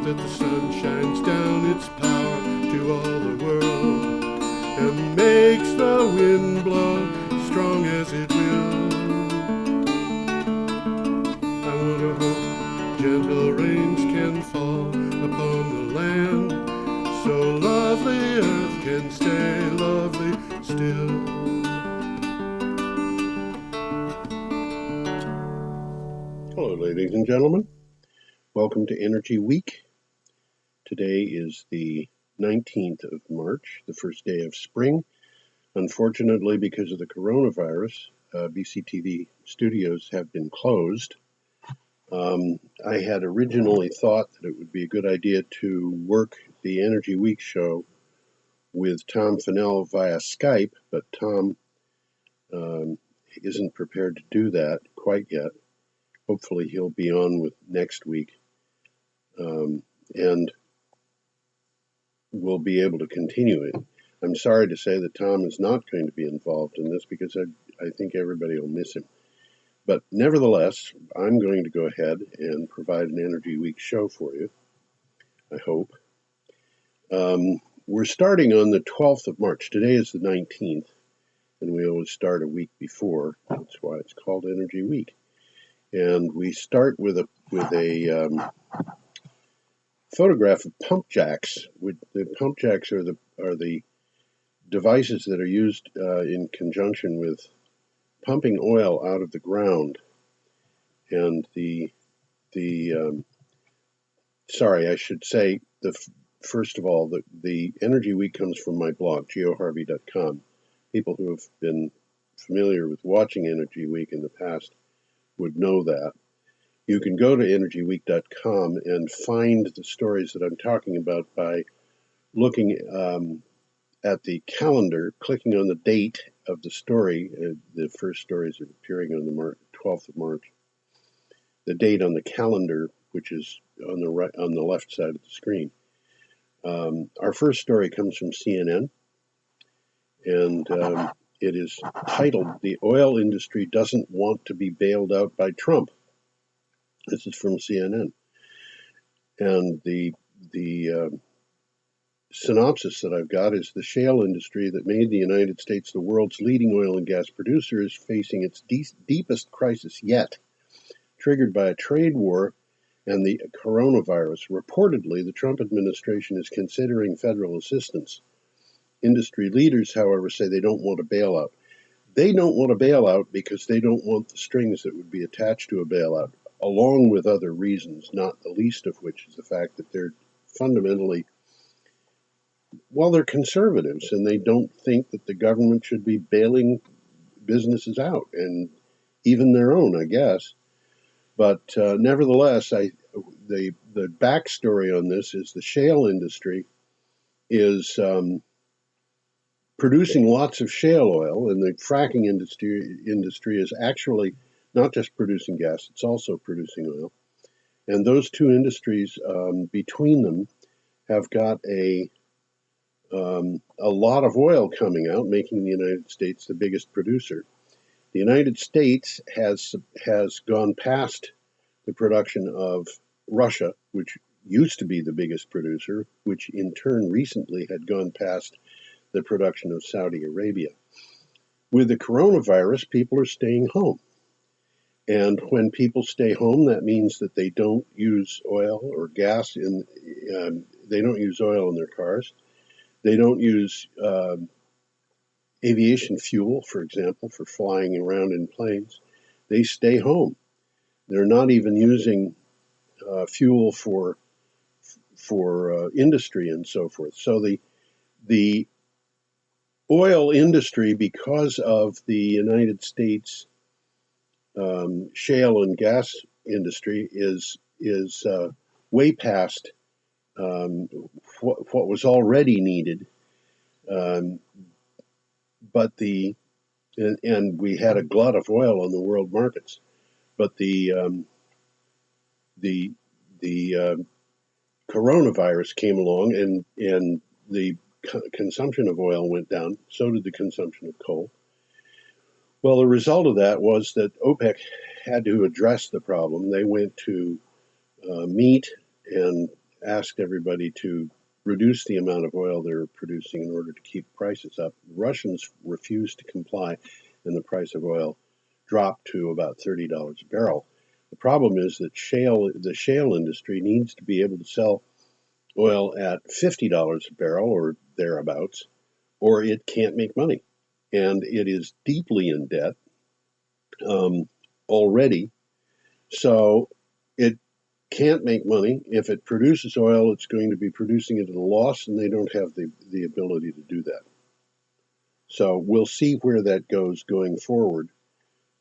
that the sun shines down its power to all the world and makes the wind blow strong as it will. I wonder hope gentle rains can fall upon the land, so lovely earth can stay lovely still. Hello, ladies and gentlemen. Welcome to Energy Week. Today is the 19th of March, the first day of spring. Unfortunately, because of the coronavirus, BCTV studios have been closed. I had originally thought that it would be a good idea to work the Energy Week show with Tom Fennell via Skype, but Tom isn't prepared to do that quite yet. Hopefully he'll be on with next week, and we'll be able to continue it. I'm sorry to say that Tom is not going to be involved in this because I think everybody will miss him. But nevertheless, I'm going to go ahead and provide an Energy Week show for you, I hope. We're starting on the 12th of March. Today is the 19th, and we always start a week before. That's why it's called Energy Week. And we start with a photograph of pump jacks. The pump jacks are the devices that are used in conjunction with pumping oil out of the ground. And sorry, I should say first of all, the Energy Week comes from my blog, geoharvey.com. People who have been familiar with watching Energy Week in the past would know that. You can go to energyweek.com and find the stories that I'm talking about by looking at the calendar, clicking on the date of the story. The first stories are appearing on the 12th of March. The date on the calendar, which is on the left side of the screen. Our first story comes from CNN, and it is titled, "The Oil Industry Doesn't Want to be Bailed Out by Trump." This is from CNN. And the synopsis that I've got is the shale industry that made the United States the world's leading oil and gas producer is facing its deepest crisis yet, triggered by a trade war and the coronavirus. Reportedly, the Trump administration is considering federal assistance. Industry leaders, however, say they don't want a bailout. They don't want a bailout because they don't want the strings that would be attached to a bailout, along with other reasons, not the least of which is the fact that they're fundamentally, well, they're conservatives, and they don't think that the government should be bailing businesses out, and even their own, I guess. But nevertheless, the backstory on this is the shale industry is producing lots of shale oil, and the fracking industry is actually not just producing gas, it's also producing oil. And those two industries, between them, have got a lot of oil coming out, making the United States the biggest producer. The United States has gone past the production of Russia, which used to be the biggest producer, which in turn recently had gone past the production of Saudi Arabia. With the coronavirus, people are staying home. And when people stay home, that means that they don't use oil or gas they don't use oil in their cars. They don't use aviation fuel, for example, for flying around in planes. They stay home. They're not even using fuel for industry and so forth. So the oil industry, because of the United States shale and gas industry, is way past what was already needed. But and we had a glut of oil on the world markets. But the coronavirus came along, and the consumption of oil went down. So did the consumption of coal. Well, the result of that was that OPEC had to address the problem. They went to meet and asked everybody to reduce the amount of oil they're producing in order to keep prices up. Russians refused to comply, and the price of oil dropped to about $30 a barrel. The problem is that the shale industry needs to be able to sell oil at $50 a barrel or thereabouts, or it can't make money. And it is deeply in debt already. So it can't make money. If it produces oil, it's going to be producing it at a loss, and they don't have the ability to do that. So we'll see where that goes going forward.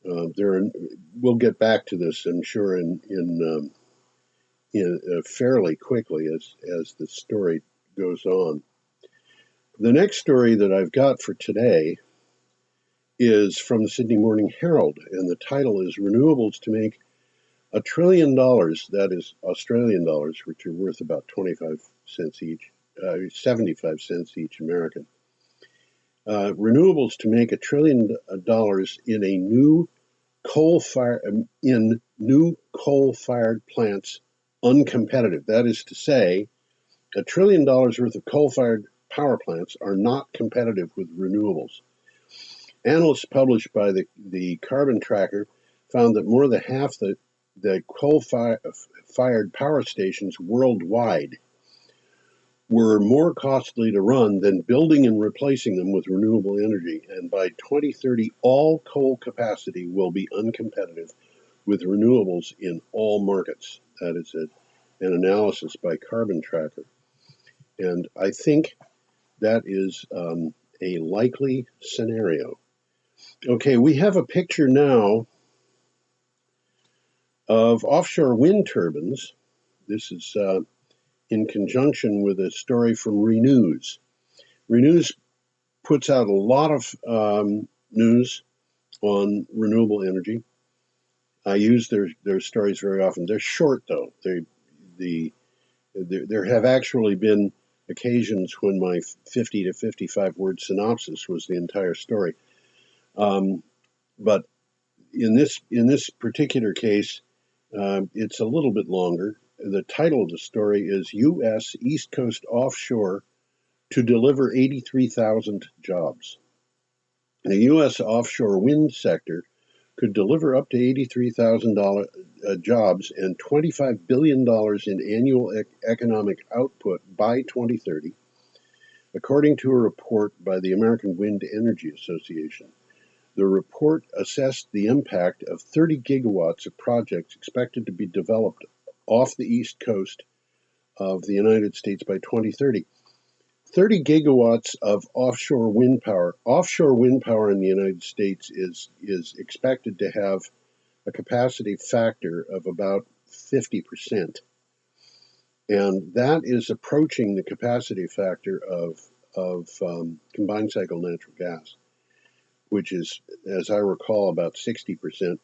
We'll get back to this, I'm sure, in fairly quickly as the story goes on. The next story that I've got for today is from the Sydney Morning Herald, and the title is Renewables to Make $1 trillion, that is Australian dollars, which are worth about 25 cents each, 75 cents each American. Renewables to make $1 trillion in a new coal-fired plants uncompetitive. That is to say, $1 trillion worth of coal-fired power plants are not competitive with renewables. Analysts published by the Carbon Tracker found that more than half the coal-fired power stations worldwide were more costly to run than building and replacing them with renewable energy. And by 2030, all coal capacity will be uncompetitive with renewables in all markets. That is an analysis by Carbon Tracker. And I think that is a likely scenario. Okay, we have a picture now of offshore wind turbines. This is in conjunction with a story from Renews. Renews puts out a lot of news on renewable energy. I use their stories very often. They're short, though. There have actually been occasions when my 50 to 55 word synopsis was the entire story. But in this particular case, it's a little bit longer. The title of the story is U.S. East Coast Offshore to Deliver 83,000 Jobs. The U.S. offshore wind sector could deliver up to 83,000 jobs and $25 billion in annual economic output by 2030, according to a report by the American Wind Energy Association. The report assessed the impact of 30 gigawatts of projects expected to be developed off the east coast of the United States by 2030. 30 gigawatts of offshore wind power. Offshore wind power in the United States is expected to have a capacity factor of about 50%. And that is approaching the capacity factor of combined cycle natural gas, which is, as I recall, about 60%.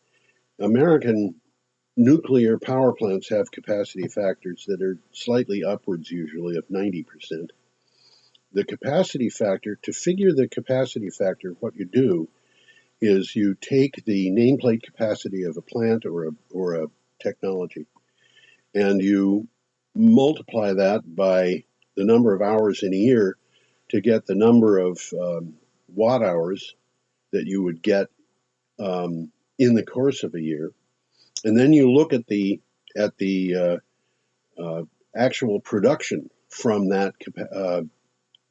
American nuclear power plants have capacity factors that are slightly upwards, usually, of 90%. The capacity factor, to figure the capacity factor, what you do is you take the nameplate capacity of a plant or a technology, and you multiply that by the number of hours in a year to get the number of watt hours that you would get in the course of a year, and then you look at the actual production from that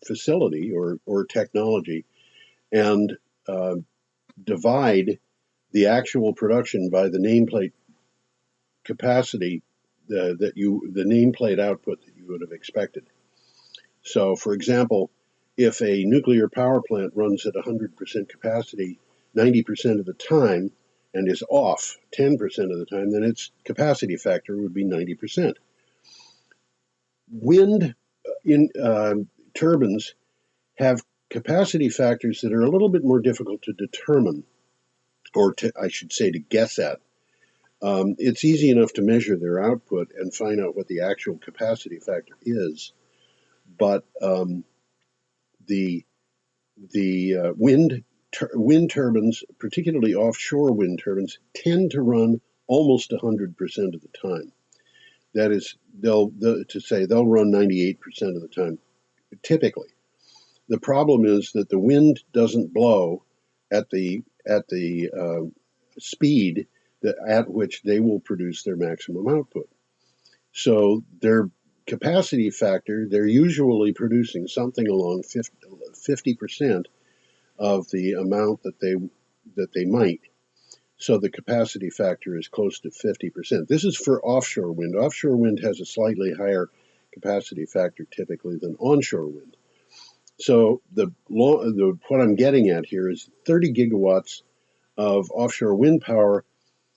facility or technology, and divide the actual production by the nameplate capacity, the nameplate output that you would have expected. So, for example, if a nuclear power plant runs at 100% capacity 90% of the time and is off 10% of the time, then its capacity factor would be 90%. Wind turbines have capacity factors that are a little bit more difficult to determine, or I should say to guess at. It's easy enough to measure their output and find out what the actual capacity factor is, but the wind turbines, particularly offshore wind turbines, tend to run almost 100% of the time. That is, they'll run 98% of the time, typically. The problem is that the wind doesn't blow at the speed at which they will produce their maximum output. So their capacity factor, they're usually producing something along 50% of the amount that they might. So the capacity factor is close to 50%. This is for offshore wind. Offshore wind has a slightly higher capacity factor typically than onshore wind. So what I'm getting at here is 30 gigawatts of offshore wind power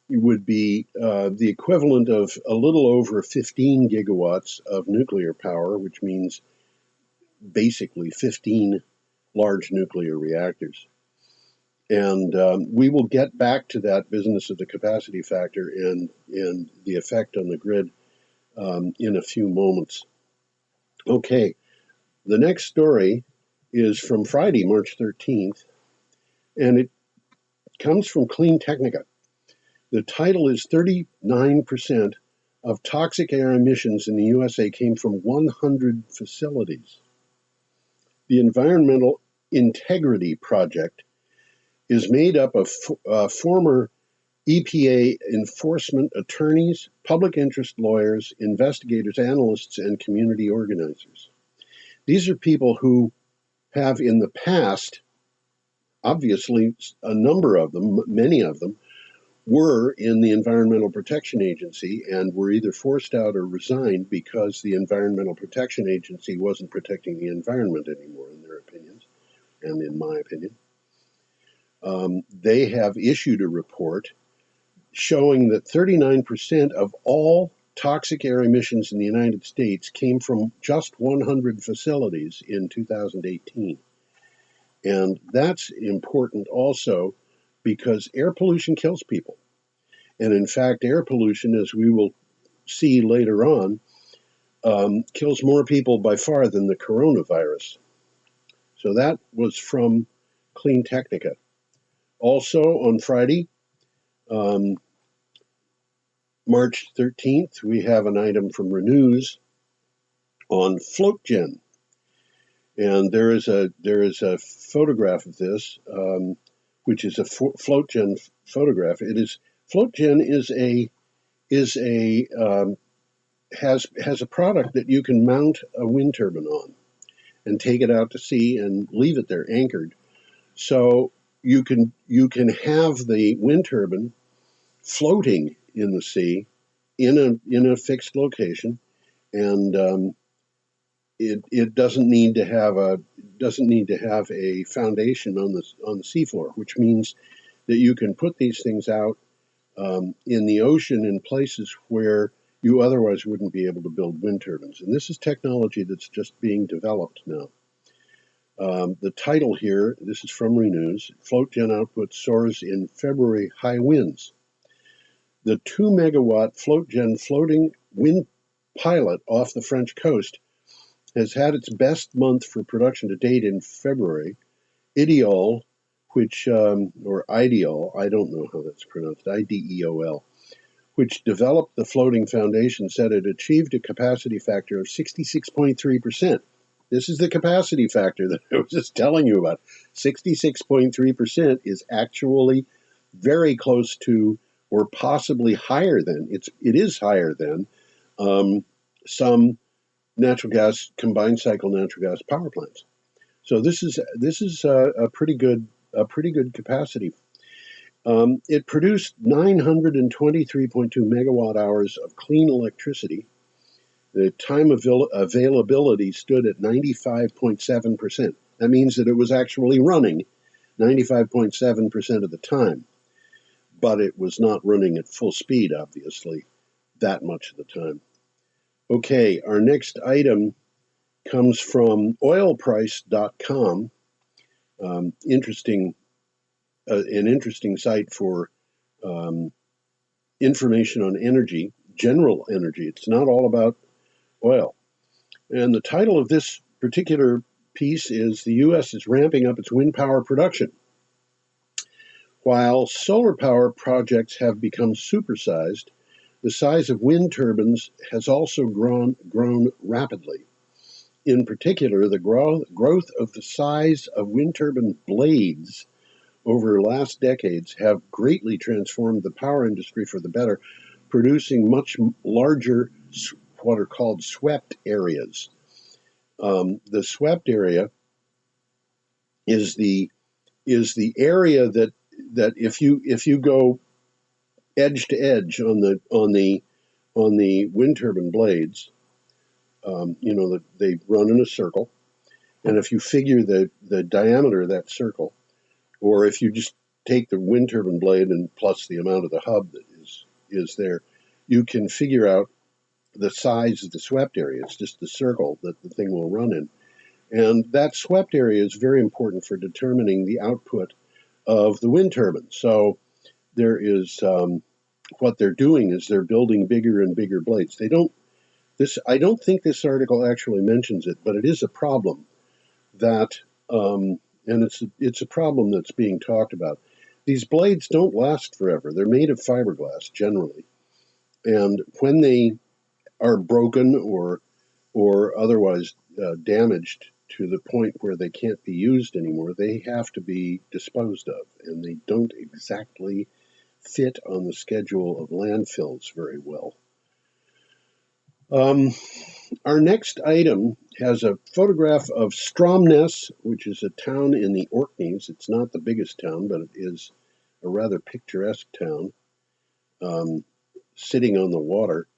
would be the equivalent of a little over 15 gigawatts of nuclear power, which means basically 15 large nuclear reactors. And we will get back to that business of the capacity factor and the effect on the grid in a few moments. Okay, the next story is from Friday, March 13th, and it comes from Clean Technica. The title is 39% of toxic air emissions in the USA came from 100 facilities. The Environmental Integrity Project is made up of former EPA enforcement attorneys, public interest lawyers, investigators, analysts, and community organizers. These are people who have in the past, obviously a number of them, many of them, were in the Environmental Protection Agency and were either forced out or resigned because the Environmental Protection Agency wasn't protecting the environment anymore, in their opinions, and in my opinion. They have issued a report showing that 39% of all toxic air emissions in the United States came from just 100 facilities in 2018. And that's important also because air pollution kills people. And in fact, air pollution, as we will see later on, kills more people by far than the coronavirus. So that was from Clean Technica. Also on Friday, March 13th, we have an item from Renews on FloatGen. And there is a photograph of this, which is a FloatGen photograph. FloatGen has a product that you can mount a wind turbine on and take it out to sea and leave it there anchored. So you can have the wind turbine floating in the sea in a fixed location, and it doesn't need to have a foundation on the seafloor, which means that you can put these things out in the ocean in places where you otherwise wouldn't be able to build wind turbines. And this is technology that's just being developed now. The title here, this is from Renews, FloatGen output soars in February high winds. The 2 megawatt FloatGen floating wind pilot off the French coast has had its best month for production to date in February. Ideol, or Ideol, I don't know how that's pronounced, IDEOL, which developed the floating foundation, said it achieved a capacity factor of 66.3%. This is the capacity factor that I was just telling you about. 66.3% is actually very close to, or possibly higher than, it is higher than some natural gas, combined cycle natural gas power plants. So this is a pretty good capacity. It produced 923.2 megawatt hours of clean electricity. The time availability stood at 95.7%. That means that it was actually running 95.7% of the time, but it was not running at full speed, obviously, that much of the time. Okay, our next item comes from oilprice.com. An interesting site for information on energy, general energy. It's not all about oil. And the title of this particular piece is "The U.S. is ramping up its wind power production. While solar power projects have become supersized, The size of wind turbines has also grown rapidly. In particular, the growth of the size of wind turbine blades over last decades have greatly transformed the power industry for the better, producing much larger, what are called swept areas. The swept area is the area that if you go edge to edge on the wind turbine blades, that they run in a circle, and if you figure the diameter of that circle, or if you just take the wind turbine blade and plus the amount of the hub that is there, you can figure out the size of the swept area. It's just the circle that the thing will run in. And that swept area is very important for determining the output of the wind turbine. So there is what they're doing is they're building bigger and bigger blades. I don't think this article actually mentions it, but it is a problem that, and it's a problem that's being talked about. These blades don't last forever. They're made of fiberglass generally, and when they are broken or otherwise damaged to the point where they can't be used anymore, they have to be disposed of, and they don't exactly fit on the schedule of landfills very well. Our next item has a photograph of Stromness, which is a town in the Orkneys. It's not the biggest town, but it is a rather picturesque town, sitting on the water.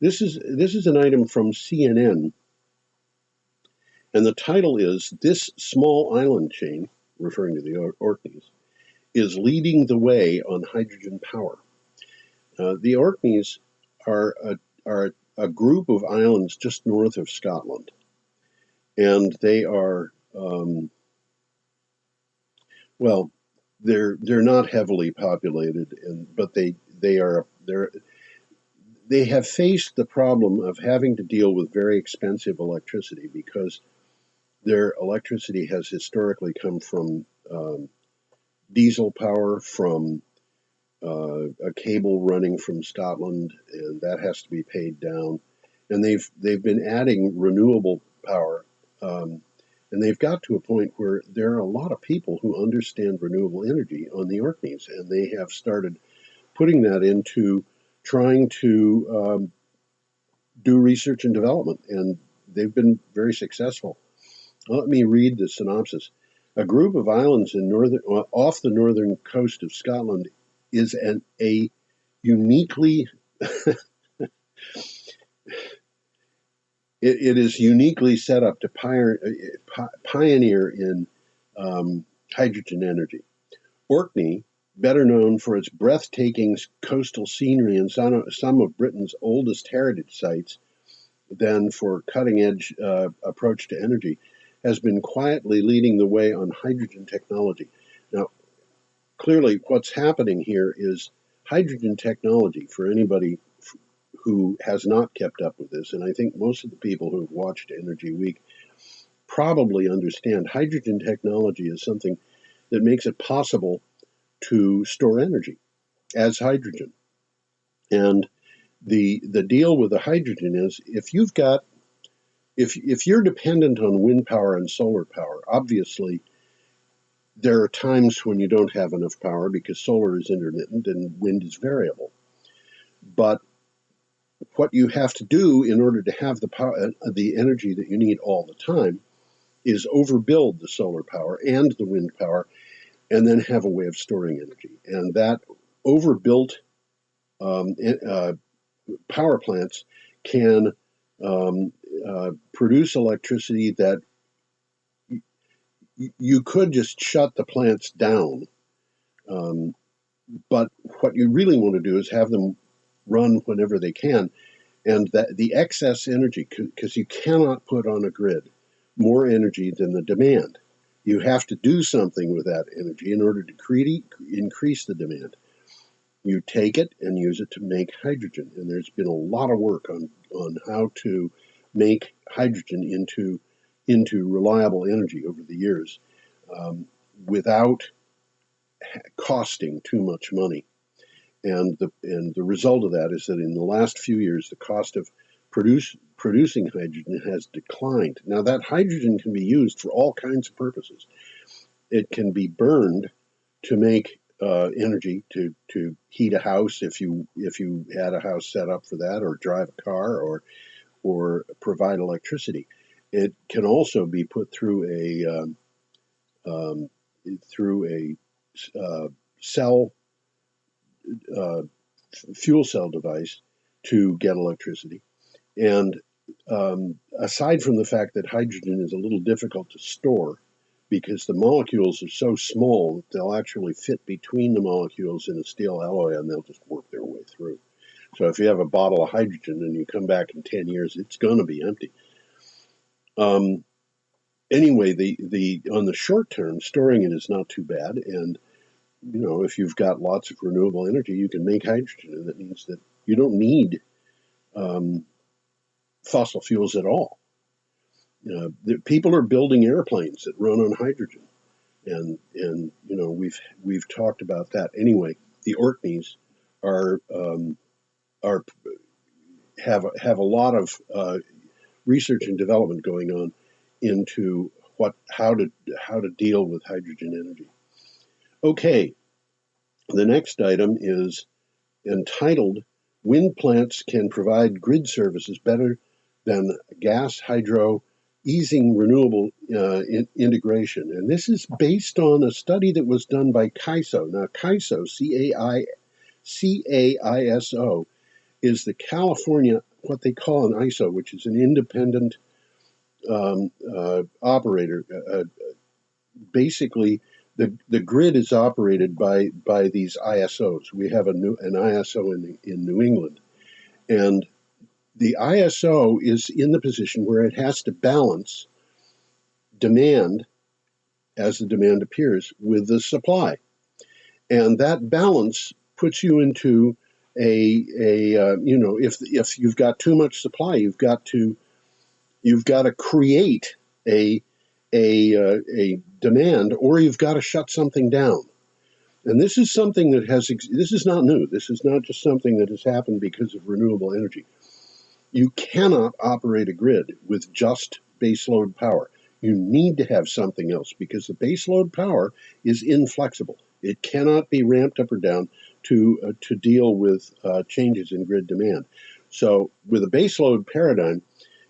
This is an item from CNN, and the title is "This Small Island Chain," referring to the Orkneys, "is leading the way on hydrogen power." The Orkneys are a group of islands just north of Scotland, and they are they're not heavily populated, but they have faced the problem of having to deal with very expensive electricity because their electricity has historically come from diesel power, from a cable running from Scotland, and that has to be paid down. And they've been adding renewable power, and they've got to a point where there are a lot of people who understand renewable energy on the Orkneys, and they have started putting that into trying to do research and development, and they've been very successful. Let me read the synopsis. A group of islands off the northern coast of Scotland is a uniquely it is uniquely set up to pioneer in hydrogen energy. Orkney, better known for its breathtaking coastal scenery and some of Britain's oldest heritage sites than for cutting-edge approach to energy, has been quietly leading the way on hydrogen technology. Now, clearly what's happening here is hydrogen technology, for anybody who has not kept up with this, and I think most of the people who have watched Energy Week probably understand, hydrogen technology is something that makes it possible to store energy as hydrogen. And the deal with the hydrogen is if you're dependent on wind power and solar power, obviously there are times when you don't have enough power because solar is intermittent and wind is variable. But what you have to do in order to have the energy that you need all the time is overbuild the solar power and the wind power, and then have a way of storing energy. And that overbuilt power plants can produce electricity that you could just shut the plants down. But what you really want to do is have them run whenever they can. And that the excess energy, because you cannot put on a grid more energy than the demand. You have to do something with that energy in order to increase the demand. You take it and use it to make hydrogen. And there's been a lot of work on how to make hydrogen into reliable energy over the years without costing too much money. And the result of that is that in the last few years, the cost of producing hydrogen has declined. Now, that hydrogen can be used for all kinds of purposes. It can be burned to make energy to heat a house if you had a house set up for that, or drive a car, or provide electricity. It can also be put through a cell fuel cell device to get electricity. And aside from the fact that hydrogen is a little difficult to store because the molecules are so small that they'll actually fit between the molecules in a steel alloy and they'll just work their way through. So if you have a bottle of hydrogen and you come back in 10 years, it's going to be empty. Anyway, the on the short term, storing it is not too bad. And if you've got lots of renewable energy, you can make hydrogen, and that means that you don't need fossil fuels at all. People are building airplanes that run on hydrogen, and we've talked about that. Anyway, the Orkneys have a lot of research and development going on into how to deal with hydrogen energy. Okay, the next item is entitled "Wind Plants Can Provide Grid Services Better Than Gas Hydro, Easing Renewable Integration." And this is based on a study that was done by CAISO. Now, CAISO, C-A-I-S-O, is the California, what they call an ISO, which is an independent operator. Basically, the grid is operated by these ISOs. We have an ISO in New England, and the ISO is in the position where it has to balance demand as the demand appears with the supply, and that balance puts you into if you've got too much supply, you've got to create a demand, or you've got to shut something down. And this is something that this is not new. This is not just something that has happened because of renewable energy. You cannot operate a grid with just baseload power. You need to have something else because the baseload power is inflexible. It cannot be ramped up or down to deal with changes in grid demand. So with a baseload paradigm,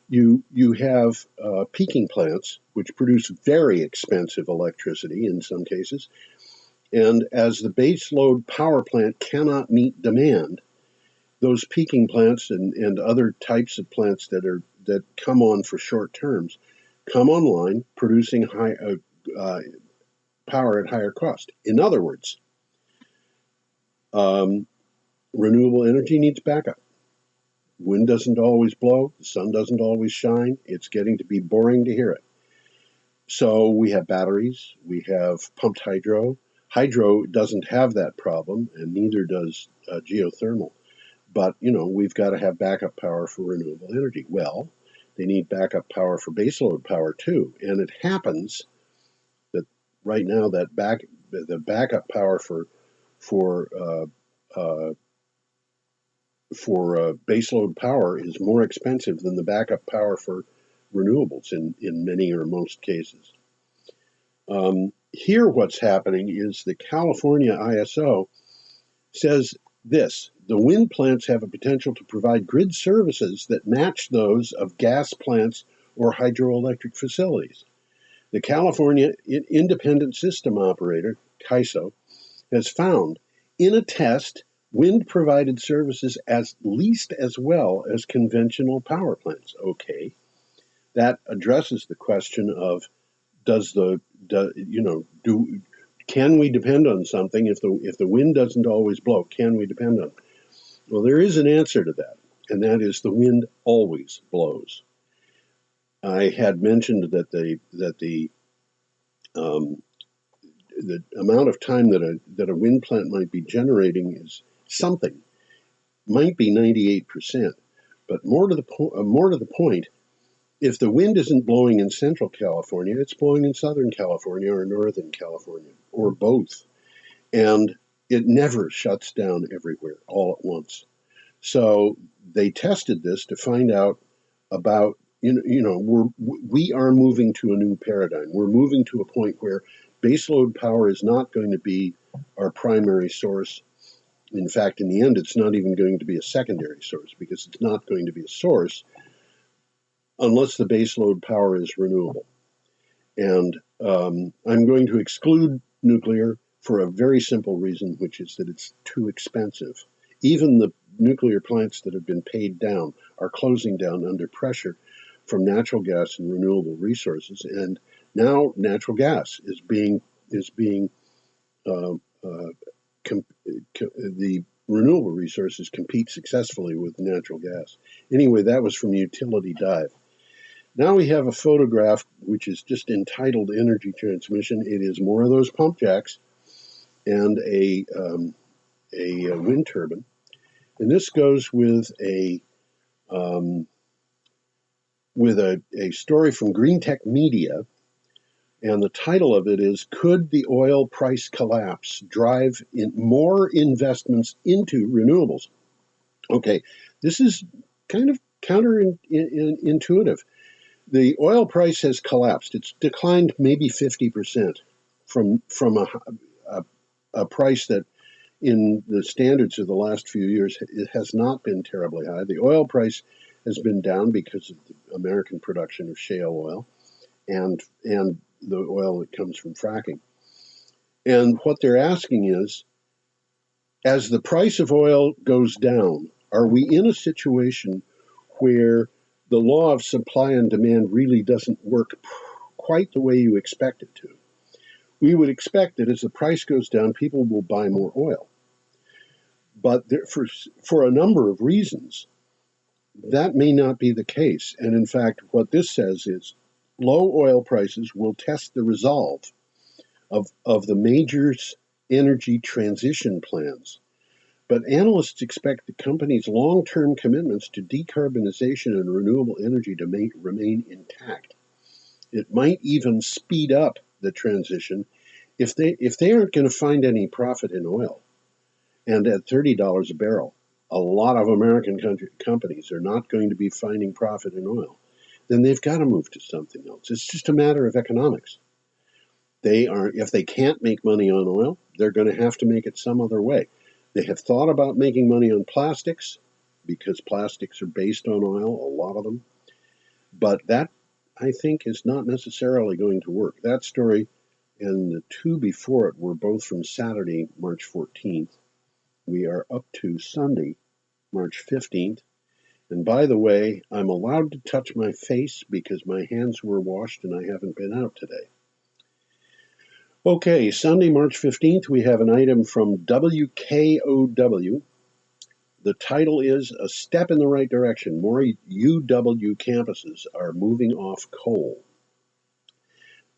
you have peaking plants, which produce very expensive electricity in some cases. And as the baseload power plant cannot meet demand, those peaking plants and other types of plants that come on for short terms come online, producing high power at higher cost. In other words, renewable energy needs backup. Wind doesn't always blow, the sun doesn't always shine. It's getting to be boring to hear it. So we have batteries, we have pumped hydro. Hydro doesn't have that problem, and neither does geothermal. But, we've got to have backup power for renewable energy. Well, they need backup power for baseload power too. And it happens that right now the backup power for baseload power is more expensive than the backup power for renewables in many or most cases. Here what's happening is the California ISO says this: the wind plants have a potential to provide grid services that match those of gas plants or hydroelectric facilities. The California Independent System Operator, CAISO, has found in a test wind provided services at least as well as conventional power plants. Okay, that addresses the question of can we depend on something if the wind doesn't always blow? Can we depend on it? Well, there is an answer to that, and that is the wind always blows. I had mentioned that the amount of time that a wind plant might be generating is something, might be 98%, but more to the point, if the wind isn't blowing in Central California, it's blowing in Southern California or Northern California, or both. And it never shuts down everywhere all at once. So they tested this to find out about, we are moving to a new paradigm. We're moving to a point where baseload power is not going to be our primary source. In fact, in the end, it's not even going to be a secondary source, because it's not going to be a source unless the baseload power is renewable. And I'm going to exclude nuclear for a very simple reason, which is that it's too expensive. Even the nuclear plants that have been paid down are closing down under pressure from natural gas and renewable resources. And now natural gas is being uh, the renewable resources compete successfully with natural gas. Anyway, that was from Utility Dive. Now we have a photograph which is just entitled Energy Transmission. It is more of those pump jacks and a wind turbine. And this goes with a story from Green Tech Media. And the title of it is, Could the Oil Price Collapse Drive in More Investments into Renewables? Okay, this is kind of counterintuitive. The oil price has collapsed. It's declined maybe 50% from a price that, in the standards of the last few years, it has not been terribly high. The oil price has been down because of the American production of shale oil and the oil that comes from fracking. And what they're asking is, as the price of oil goes down, are we in a situation where the law of supply and demand really doesn't work quite the way you expect it to? We would expect that as the price goes down, people will buy more oil. But for a number of reasons, that may not be the case. And in fact, what this says is low oil prices will test the resolve of the majors' energy transition plans. But analysts expect the company's long-term commitments to decarbonization and renewable energy to remain intact. It might even speed up the transition if they aren't going to find any profit in oil. And at $30 a barrel, a lot of American companies are not going to be finding profit in oil. Then they've got to move to something else. It's just a matter of economics. If they can't make money on oil, they're going to have to make it some other way. They have thought about making money on plastics, because plastics are based on oil, a lot of them. But that, I think, is not necessarily going to work. That story and the two before it were both from Saturday, March 14th. We are up to Sunday, March 15th. And by the way, I'm allowed to touch my face because my hands were washed and I haven't been out today. Okay, Sunday, March 15th, we have an item from WKOW. The title is A Step in the Right Direction. More UW campuses are moving off coal.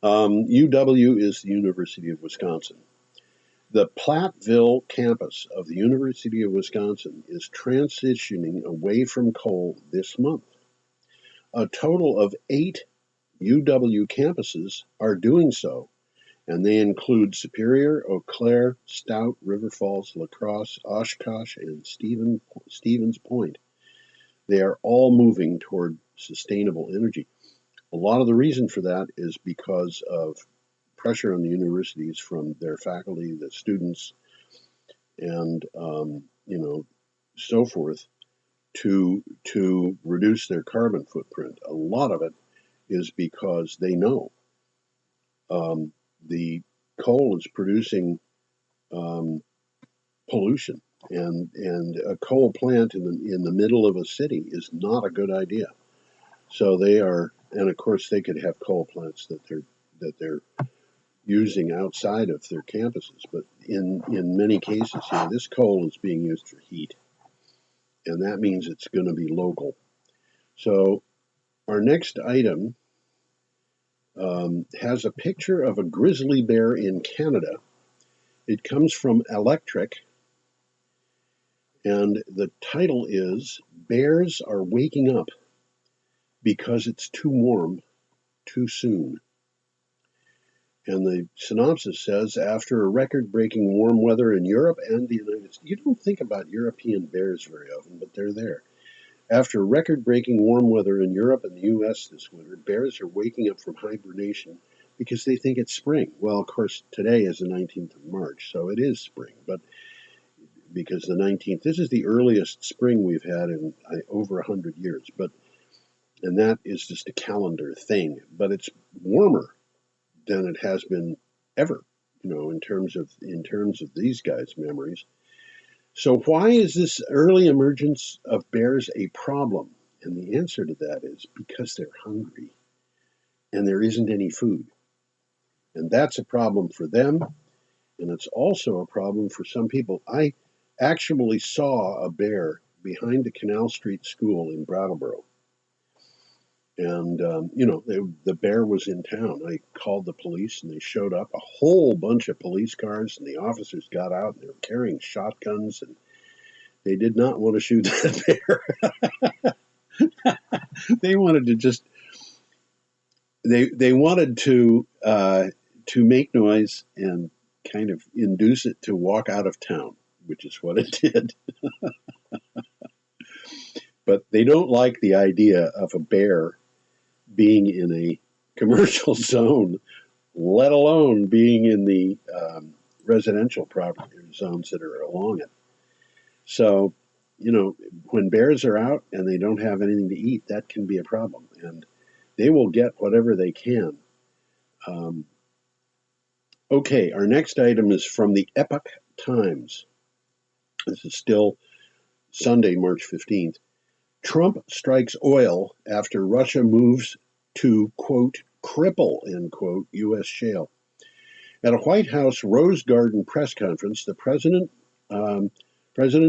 UW is the University of Wisconsin. The Platteville campus of the University of Wisconsin is transitioning away from coal this month. A total of 8 UW campuses are doing so, and they include Superior, Eau Claire, Stout, River Falls, La Crosse, Oshkosh, and Stevens Point. They are all moving toward sustainable energy. A lot of the reason for that is because of pressure on the universities from their faculty, the students, and so forth, to reduce their carbon footprint. A lot of it is because they know the coal is producing pollution, and a coal plant in the middle of a city is not a good idea. So they are, and of course they could have coal plants that they're using outside of their campuses, but in many cases, this coal is being used for heat, and that means it's going to be local. So our next item has a picture of a grizzly bear in Canada. It comes from Electric, and the title is Bears Are Waking Up Because It's Too Warm Too Soon. And the synopsis says, after a record-breaking warm weather in Europe and the United States. You don't think about European bears very often, but they're there. After record-breaking warm weather in Europe and the U.S. this winter, bears are waking up from hibernation because they think it's spring. Well, of course, today is the 19th of March, so it is spring. But because the 19th, this is the earliest spring we've had in over 100 years. And that is just a calendar thing. But it's warmer than it has been ever, in terms of these guys' memories. So why is this early emergence of bears a problem? And the answer to that is because they're hungry and there isn't any food. And that's a problem for them, and it's also a problem for some people. I actually saw a bear behind the Canal Street School in Brattleboro. And, the bear was in town. I called the police and they showed up, a whole bunch of police cars, and the officers got out and they were carrying shotguns, and they did not want to shoot that bear. They wanted to just, they wanted to make noise and kind of induce it to walk out of town, which is what it did. But they don't like the idea of a bear being in a commercial zone, let alone being in the residential property zones that are along it. So, when bears are out and they don't have anything to eat, that can be a problem. And they will get whatever they can. Okay, our next item is from the Epoch Times. This is still Sunday, March 15th. Trump strikes oil after Russia moves to, quote, cripple, end quote, U.S. shale. At a White House Rose Garden press conference, the President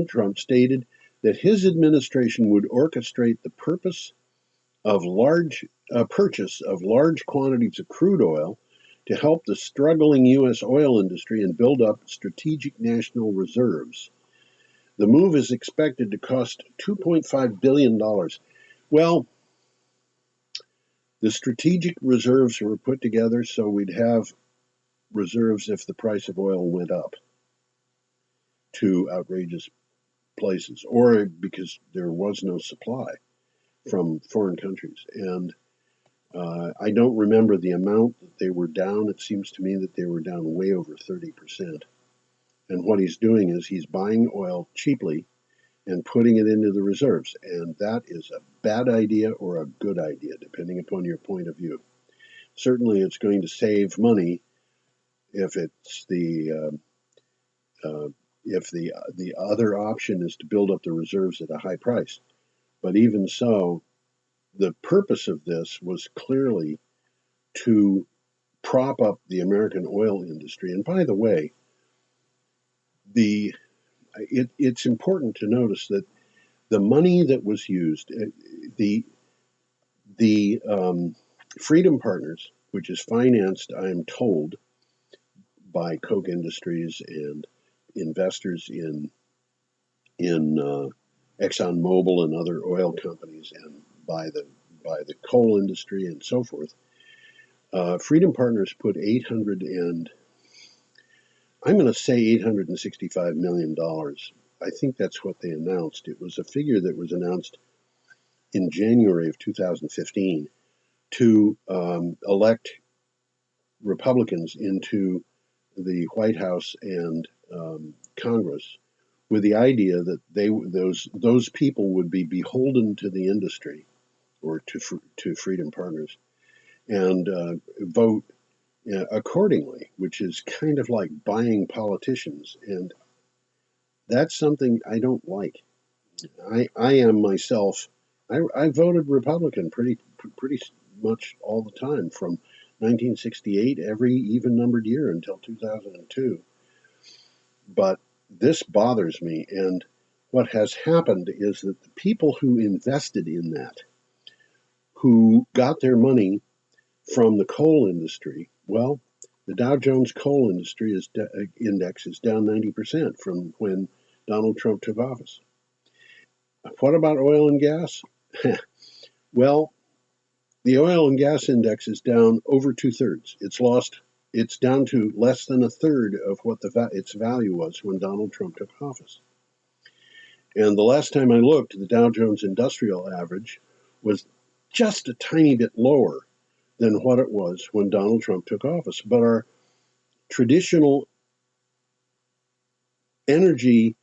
Trump stated that his administration would orchestrate the purchase of large quantities of crude oil to help the struggling U.S. oil industry and build up strategic national reserves. The move is expected to cost $2.5 billion. Well, the strategic reserves were put together so we'd have reserves if the price of oil went up to outrageous places, or because there was no supply from foreign countries. And I don't remember the amount that they were down. It seems to me that they were down way over 30%. And what he's doing is he's buying oil cheaply and putting it into the reserves. And that is a bad idea or a good idea, depending upon your point of view. Certainly it's going to save money if it's the other option is to build up the reserves at a high price. But even so, the purpose of this was clearly to prop up the American oil industry. And by the way, it's important to notice that the money that was used, the Freedom Partners, which is financed, I am told, by Koch Industries and investors in ExxonMobil and other oil companies, and by the coal industry and so forth. Freedom Partners put $865 million. I think that's what they announced. It was a figure that was announced in January of 2015 to elect Republicans into the White House and Congress, with the idea that those people would be beholden to the industry or to Freedom Partners and vote accordingly, which is kind of like buying politicians, and that's something I don't like. I am myself. I voted Republican pretty much all the time from 1968, every even-numbered year until 2002. But this bothers me, and what has happened is that the people who invested in that, who got their money from the coal industry, well, the Dow Jones coal industry index is down 90% from when Donald Trump took office. What about oil and gas? Well, the oil and gas index is down over 2/3. It's lost it's down to less than a third of what its value was when Donald Trump took office. And the last time I looked, the Dow Jones Industrial Average was just a tiny bit lower than what it was when Donald Trump took office. But our traditional energy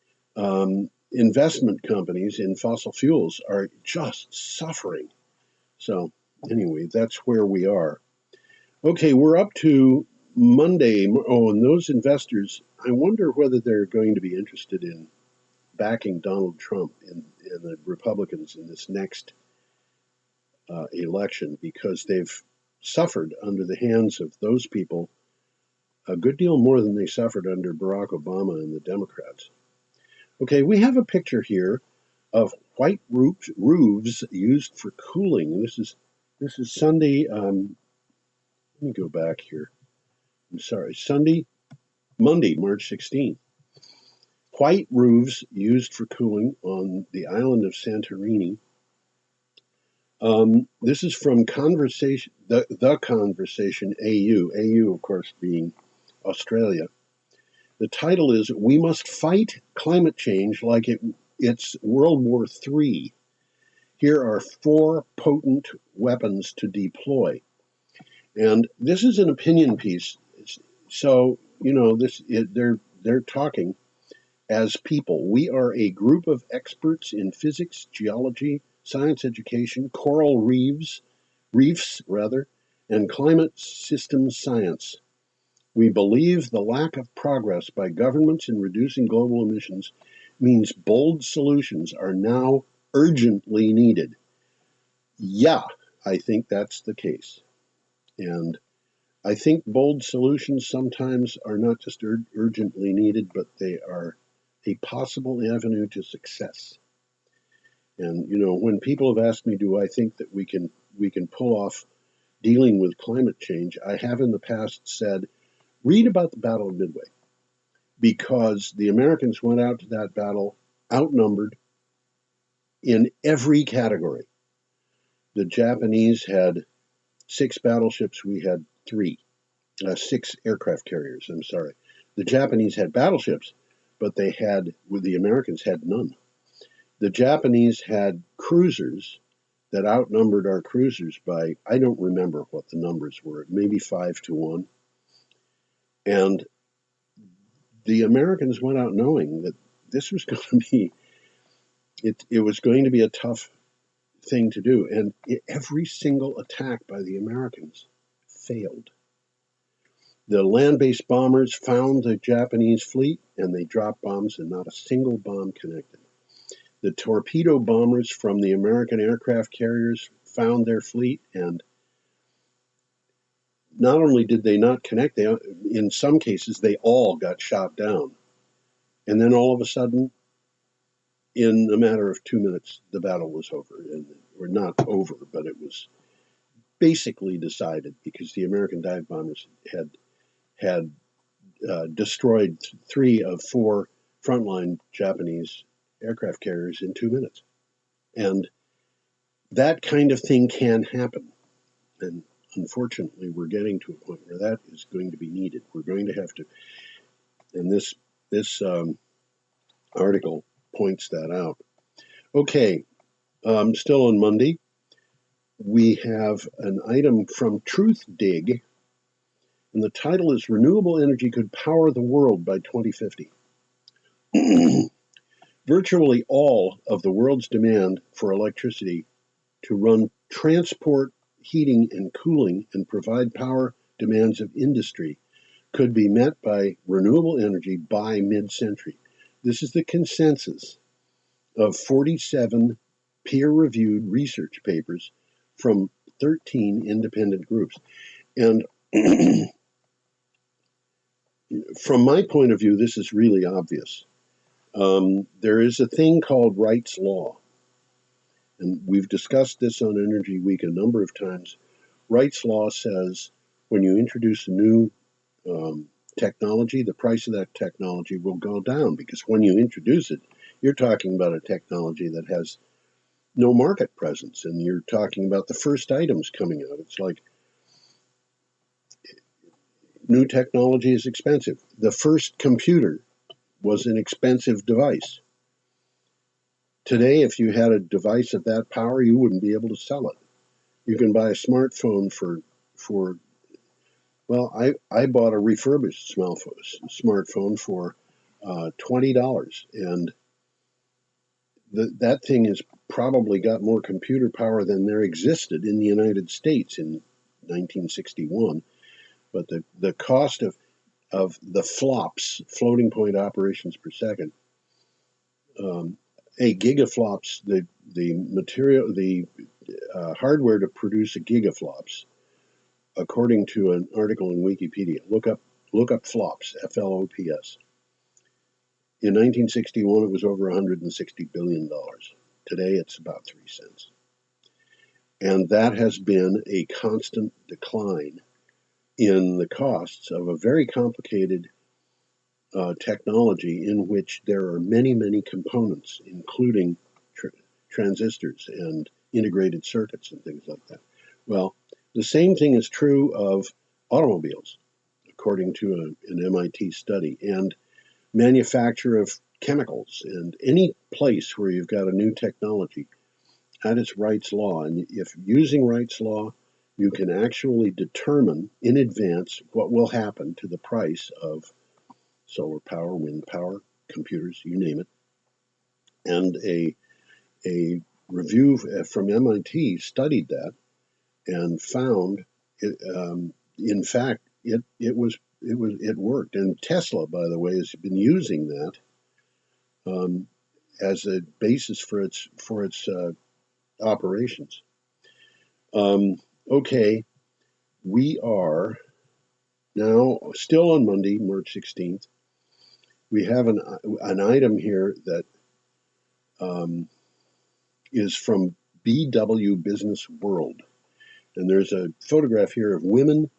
investment companies in fossil fuels are just suffering. So anyway, that's where we are. Okay, we're up to Monday. Oh, and those investors, I wonder whether they're going to be interested in backing Donald Trump and the Republicans in this next election, because they've suffered under the hands of those people a good deal more than they suffered under Barack Obama and the Democrats. Okay, we have a picture here of white roofs used for cooling. This is Sunday. Let me go back here. I'm sorry, Monday, March 16th. White roofs used for cooling on the island of Santorini. This is from Conversation, the Conversation AU, of course, being Australia. The title is "We Must Fight Climate Change Like It's World War III. Here are 4 potent weapons to deploy." And this is an opinion piece. So, they're talking as people. We are a group of experts in physics, geology, science education, coral reefs, and climate system science. We believe the lack of progress by governments in reducing global emissions means bold solutions are now urgently needed. Yeah, I think that's the case. And I think bold solutions sometimes are not just urgently needed, but they are a possible avenue to success. And when people have asked me, do I think that we can pull off dealing with climate change, I have in the past said, read about the Battle of Midway, because the Americans went out to that battle outnumbered in every category. The Japanese had 6 battleships, we had 3. 6 aircraft carriers, I'm sorry. The Japanese had battleships, but the Americans had none. The Japanese had cruisers that outnumbered our cruisers by, I don't remember what the numbers were, maybe 5-1. And the Americans went out knowing that this was going to be, it was going to be a tough thing to do. And every single attack by the Americans failed. The land-based bombers found the Japanese fleet, and they dropped bombs, and not a single bomb connected. The torpedo bombers from the American aircraft carriers found their fleet, and not only did they not connect, in some cases, they all got shot down. And then all of a sudden, in a matter of 2 minutes, the battle was over. Or not over, but it was basically decided, because the American dive bombers had destroyed 3 of 4 frontline Japanese aircraft carriers in 2 minutes. And that kind of thing can happen. And unfortunately, we're getting to a point where that is going to be needed. We're going to have to, and this article points that out. Okay, still on Monday, we have an item from TruthDig, and the title is "Renewable Energy Could Power the World by 2050. Virtually all of the world's demand for electricity to run transport, heating, and cooling and provide power demands of industry could be met by renewable energy by mid-century. This is the consensus of 47 peer-reviewed research papers from 13 independent groups. And from my point of view, this is really obvious. There is a thing called Wright's Law, and we've discussed this on Energy Week a number of times. Wright's Law says when you introduce a new technology, the price of that technology will go down, because when you introduce it, you're talking about a technology that has no market presence, and you're talking about the first items coming out. It's like, new technology is expensive. The first computer was an expensive device. Today, if you had a device of that power, you wouldn't be able to sell it. You can buy a smartphone for well, I bought a refurbished smartphone for $20, and that thing has probably got more computer power than there existed in the United States in 1961. But the cost of the flops, floating point operations per second, a gigaflops, the material, the hardware to produce a gigaflops, according to an article in Wikipedia. Look up flops, FLOPS. In 1961, it was over $160 billion. Today, it's about 3 cents. And that has been a constant decline in the costs of a very complicated technology in which there are many, many components, including transistors and integrated circuits and things like that. Well, the same thing is true of automobiles, according to an MIT study, and manufacture of chemicals, and any place where you've got a new technology, that is Wright's law. And if using Wright's law, you can actually determine in advance what will happen to the price of solar power, wind power, computers, you name it. And a review from MIT studied that and found it, in fact, it worked. And Tesla, by the way, has been using that as a basis for its operations. Okay, we are now still on Monday, March 16th. We have an item here that is from BW Business World. And there's a photograph here of women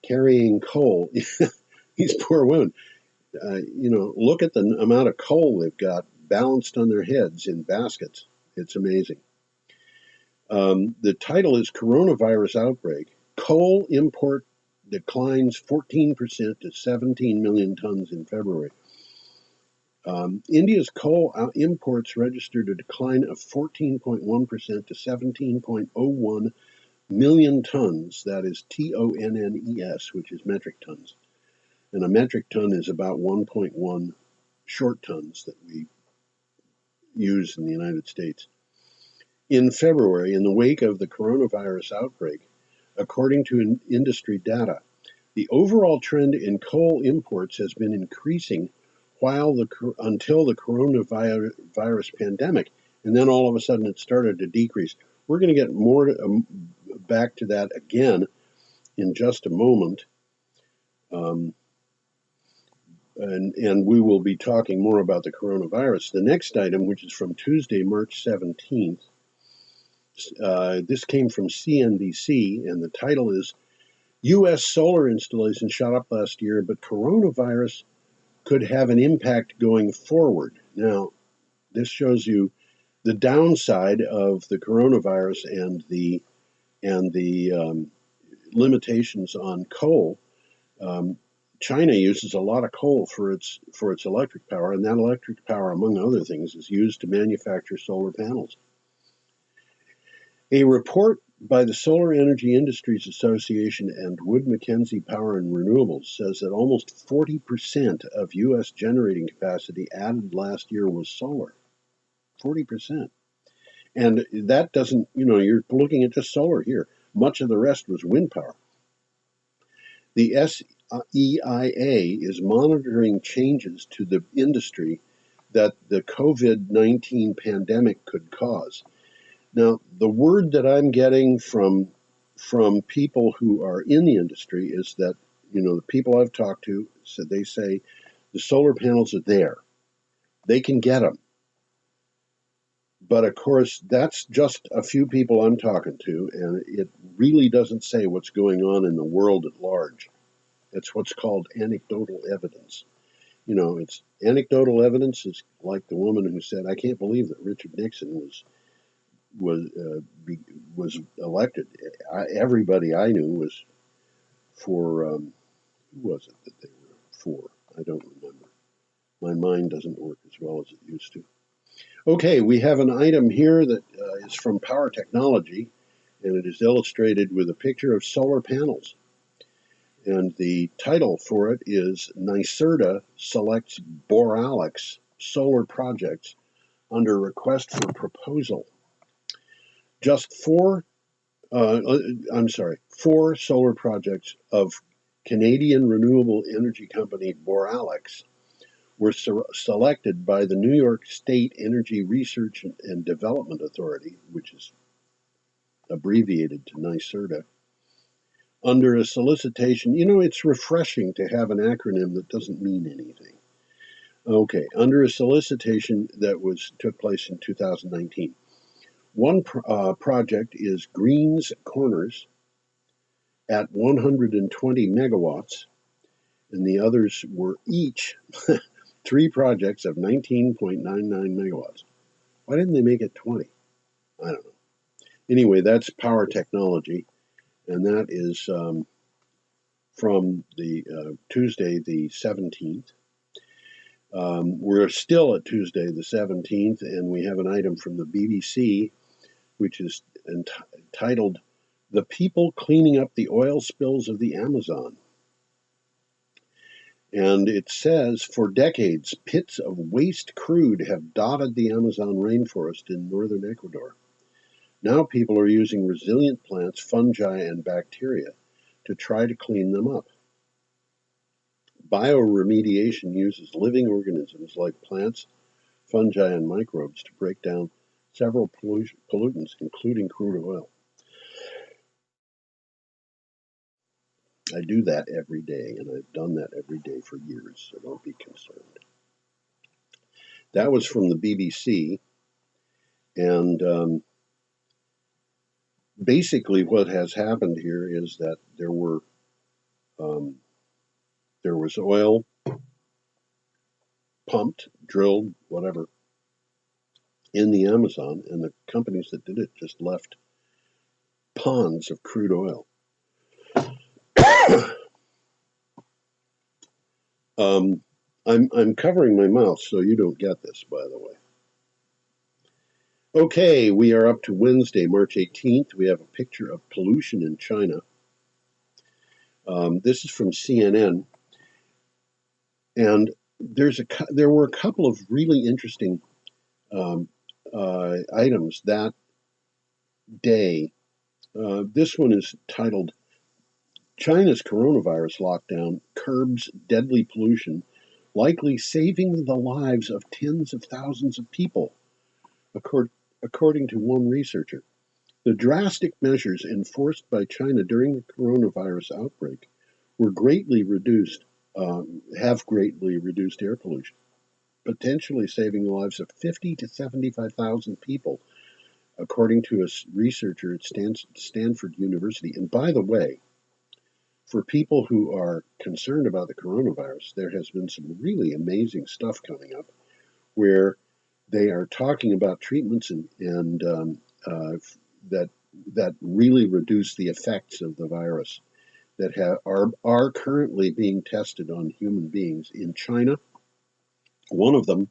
carrying coal. These poor women. Look at the amount of coal they've got balanced on their heads in baskets. It's amazing. The title is Coronavirus Outbreak. Coal import declines 14% to 17 million tons in February. India's coal imports registered a decline of 14.1% to 17.01 million tons. That is TONNES, which is metric tons. And a metric ton is about 1.1 short tons that we use in the United States. In February, in the wake of the coronavirus outbreak, according to industry data, the overall trend in coal imports has been increasing until the coronavirus pandemic, and then all of a sudden it started to decrease. We're going to get more back to that again in just a moment, and we will be talking more about the coronavirus. The next item, which is from Tuesday, March 17th, this came from CNBC, and the title is U.S. solar installations shot up last year, but coronavirus could have an impact going forward. Now, this shows you the downside of the coronavirus and the limitations on coal. China uses a lot of coal for its electric power, and that electric power, among other things, is used to manufacture solar panels. A report by the Solar Energy Industries Association and Wood Mackenzie Power and Renewables says that almost 40% of U.S. generating capacity added last year was solar. 40%. And that doesn't, you're looking at just solar here. Much of the rest was wind power. The SEIA is monitoring changes to the industry that the COVID-19 pandemic could cause. Now, the word that I'm getting from people who are in the industry is that, the people I've talked to, they say the solar panels are there. They can get them. But of course, that's just a few people I'm talking to, and it really doesn't say what's going on in the world at large. It's what's called anecdotal evidence. It's anecdotal evidence. It's like the woman who said, "I can't believe that Richard Nixon was elected." Everybody I knew was for Who was it that they were for? I don't remember. My mind doesn't work as well as it used to. Okay, we have an item here that is from Power Technology, and it is illustrated with a picture of solar panels. And the title for it is NYSERDA selects Borealis solar projects under request for proposal. Just four solar projects of Canadian renewable energy company Borealis were selected by the New York State Energy Research and Development Authority, which is abbreviated to NYSERDA, under a solicitation. You know, it's refreshing to have an acronym that doesn't mean anything. Okay, under a solicitation that took place in 2019. One project is Greens Corners at 120 megawatts, and the others were each 3 projects of 19.99 megawatts. Why didn't they make it 20? I don't know. Anyway, that's Power Technology, and that is from the Tuesday the 17th. We're still at Tuesday the 17th, and we have an item from the BBC, which is entitled "The People Cleaning Up the Oil Spills of the Amazon." And it says, for decades, pits of waste crude have dotted the Amazon rainforest in northern Ecuador. Now people are using resilient plants, fungi, and bacteria to try to clean them up. Bioremediation uses living organisms like plants, fungi, and microbes to break down several pollutants, including crude oil. I do that every day, and I've done that every day for years, so don't be concerned. That was from the BBC, and basically what has happened here is that there was oil pumped, drilled, whatever, in the Amazon, and the companies that did it just left ponds of crude oil. I'm covering my mouth so you don't get this, by the way. Okay, we are up to Wednesday, March 18th. We have a picture of pollution in China. This is from CNN, and there were a couple of really interesting items that day. This one is titled, "China's coronavirus lockdown curbs deadly pollution, likely saving the lives of tens of thousands of people," according to one researcher. The drastic measures enforced by China during the coronavirus outbreak have greatly reduced air pollution, potentially saving the lives of 50 to 75,000 people, according to a researcher at Stanford University. And by the way, for people who are concerned about the coronavirus, there has been some really amazing stuff coming up where they are talking about treatments and that really reduce the effects of the virus that are currently being tested on human beings in China. One of them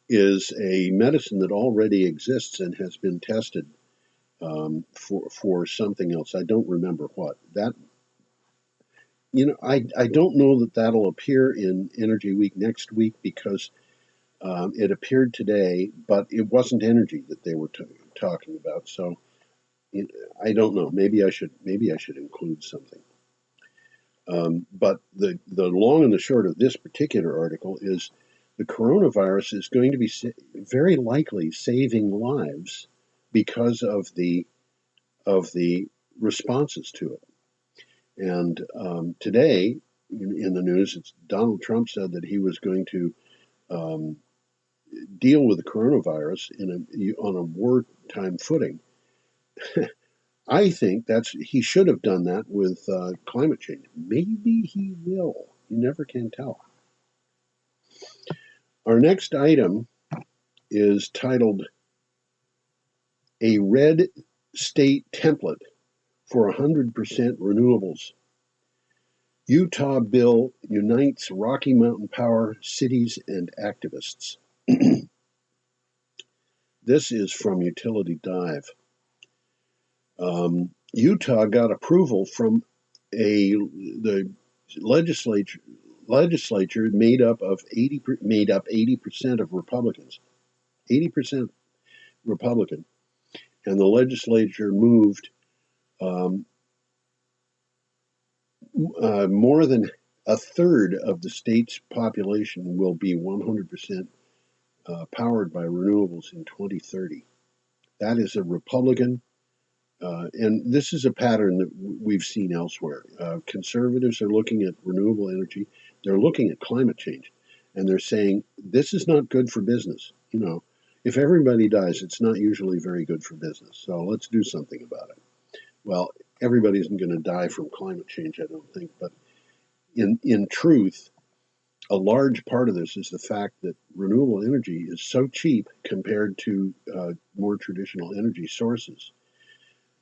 is a medicine that already exists and has been tested for something else. I don't remember what. I don't know that that'll appear in Energy Week next week because it appeared today, but it wasn't energy that they were talking about. So I don't know. Maybe I should include something. But the long and the short of this particular article is the coronavirus is going to be very likely saving lives because of the responses to it. And today, in the news, Donald Trump said that he was going to deal with the coronavirus on a wartime footing. I think he should have done that with climate change. Maybe he will. You never can tell. Our next item is titled "A Red State Template for 100% Renewables." Utah bill unites Rocky Mountain Power, cities, and activists. This is from Utility Dive. Utah got approval from the legislature made up 80% of Republicans, 80% Republican, and the legislature moved more than a third of the state's population will be 100% powered by renewables in 2030. That is a Republican, and this is a pattern that we've seen elsewhere. Conservatives are looking at renewable energy. They're looking at climate change, and they're saying this is not good for business. You know, if everybody dies, it's not usually very good for business. So let's do something about it. Well, everybody isn't going to die from climate change, I don't think, but in truth, a large part of this is the fact that renewable energy is so cheap compared to more traditional energy sources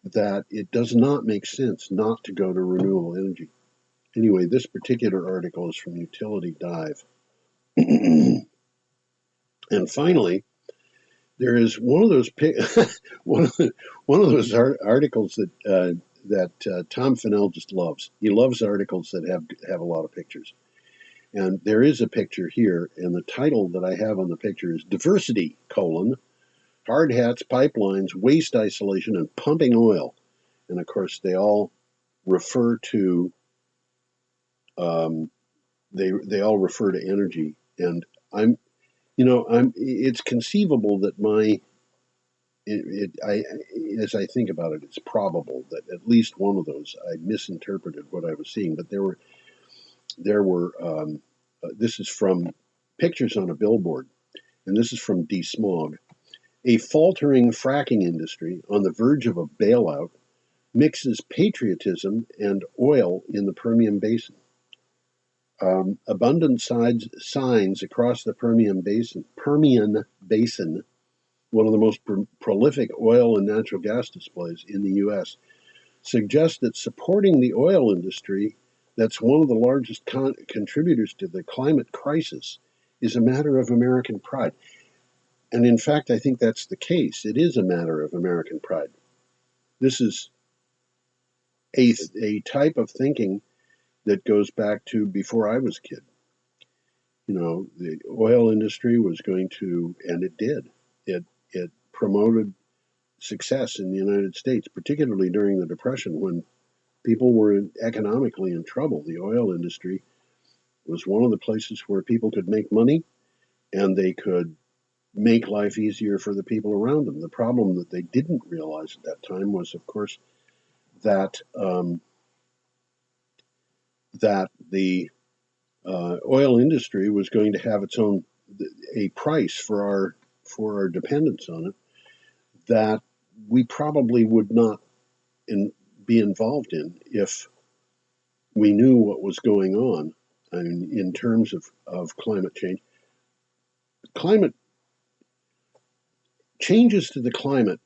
that it does not make sense not to go to renewable energy. Anyway, this particular article is from Utility Dive. And finally, there is one of those articles that Tom Fennell just loves. He loves articles that have a lot of pictures. And there is a picture here, and the title that I have on the picture is Diversity, hard hats, pipelines, waste isolation, and pumping oil. And of course, they all refer to they all refer to energy. And it's conceivable that as I think about it, it's probable that at least one of those I misinterpreted what I was seeing. But there were this is from pictures on a billboard, and this is from DeSmog. A faltering fracking industry on the verge of a bailout mixes patriotism and oil in the Permian Basin. Abundant signs across the Permian Basin, one of the most prolific oil and natural gas displays in the U.S., suggest that supporting the oil industry, that's one of the largest contributors to the climate crisis, is a matter of American pride. And in fact, I think that's the case. It is a matter of American pride. This is a type of thinking that goes back to before I was a kid. You know, the oil industry was going to, and it did. It promoted success in the United States, particularly during the Depression when people were economically in trouble. The oil industry was one of the places where people could make money and they could make life easier for the people around them. The problem that they didn't realize at that time was, of course, that the oil industry was going to have its own a price for our dependence on it that we probably would not be involved in if we knew what was going on. I mean, in terms of climate change. Climate changes to the climate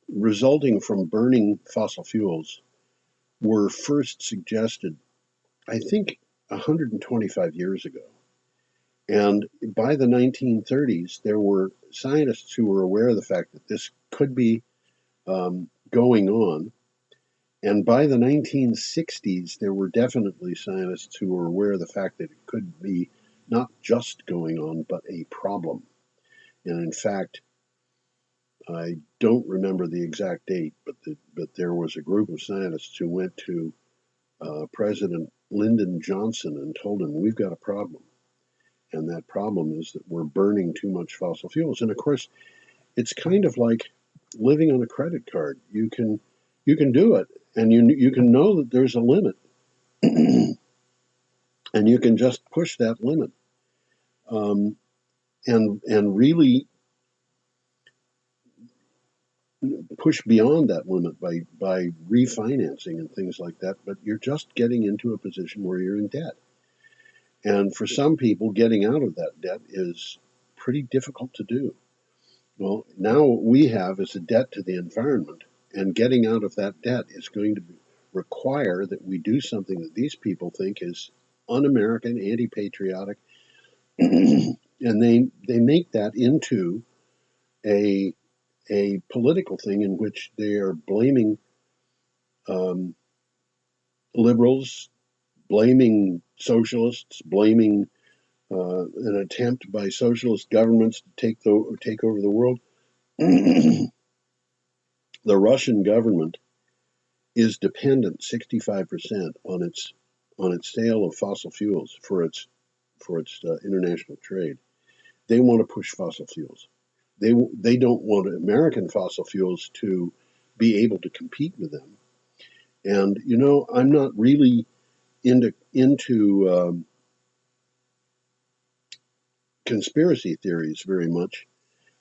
resulting from burning fossil fuels were first suggested, I think, 125 years ago. And by the 1930s, there were scientists who were aware of the fact that this could be going on. And by the 1960s, there were definitely scientists who were aware of the fact that it could be not just going on, but a problem. And in fact, I don't remember the exact date, but there was a group of scientists who went to President Lyndon Johnson and told him, we've got a problem. And that problem is that we're burning too much fossil fuels. And of course, it's kind of like living on a credit card. You can do it, and you can know that there's a limit, and you can just push that limit, and really push beyond that limit by refinancing and things like that. But you're just getting into a position where you're in debt. And for some people, getting out of that debt is pretty difficult to do. Well, now what we have is a debt to the environment, and getting out of that debt is going to require that we do something that these people think is un-American, anti-patriotic, and they make that into a political thing in which they are blaming liberals, blaming socialists, blaming an attempt by socialist governments to take over the world. The Russian government is dependent 65% on its sale of fossil fuels for its international trade. They want to push fossil fuels. They don't want American fossil fuels to be able to compete with them. And I'm not really into conspiracy theories very much,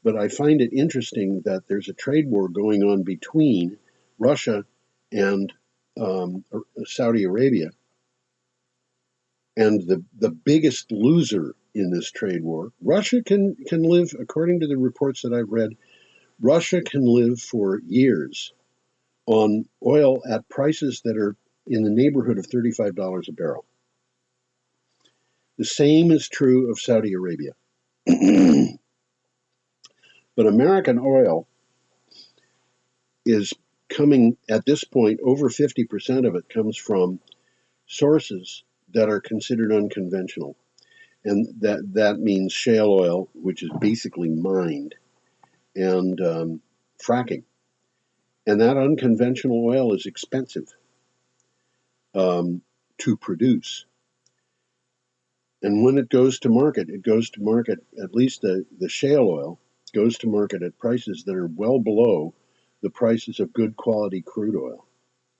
but I find it interesting that there's a trade war going on between Russia and Saudi Arabia, and the biggest loser in this trade war, Russia can live, according to the reports that I've read, Russia can live for years on oil at prices that are in the neighborhood of $35 a barrel. The same is true of Saudi Arabia. But American oil is coming, at this point, over 50% of it comes from sources that are considered unconventional. And that means shale oil, which is basically mined, and fracking. And that unconventional oil is expensive to produce. And when it goes to market, at least the shale oil, goes to market at prices that are well below the prices of good quality crude oil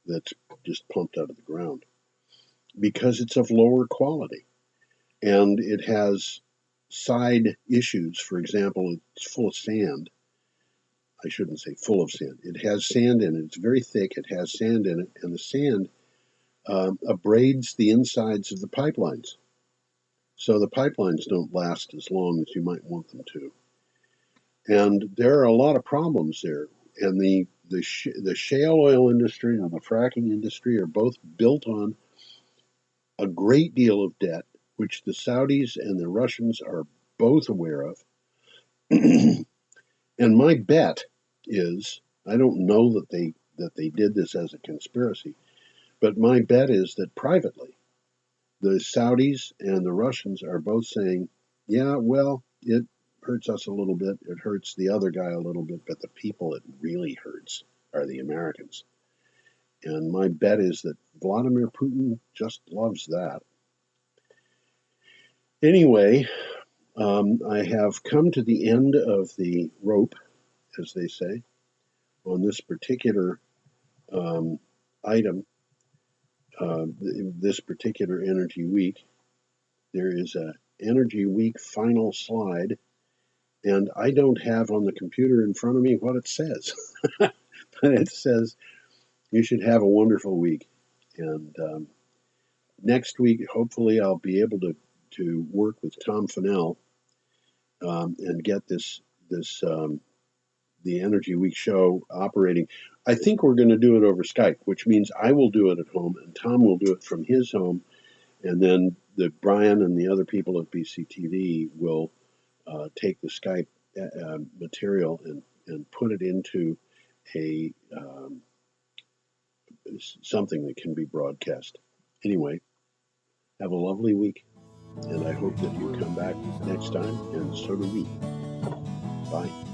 that's just pumped out of the ground, because it's of lower quality. And it has side issues. For example, it's full of sand. I shouldn't say full of sand. It has sand in it. It's very thick. It has sand in it. And the sand abrades the insides of the pipelines. So the pipelines don't last as long as you might want them to. And there are a lot of problems there. And the shale oil industry and the fracking industry are both built on a great deal of debt, which the Saudis and the Russians are both aware of. And my bet is, I don't know that they did this as a conspiracy, but my bet is that privately, the Saudis and the Russians are both saying, yeah, well, it hurts us a little bit, it hurts the other guy a little bit, but the people it really hurts are the Americans. And my bet is that Vladimir Putin just loves that. Anyway, I have come to the end of the rope, as they say, on this particular item, this particular Energy Week. There is a Energy Week final slide, and I don't have on the computer in front of me what it says. But it says, you should have a wonderful week. And next week, hopefully, I'll be able to work with Tom Fennell and get the Energy Week show operating. I think we're going to do it over Skype, which means I will do it at home and Tom will do it from his home, and then Brian and the other people at BCTV will take the Skype material and put it into a something that can be broadcast. Anyway, have a lovely week, and I hope that you come back next time, and so do we. Bye.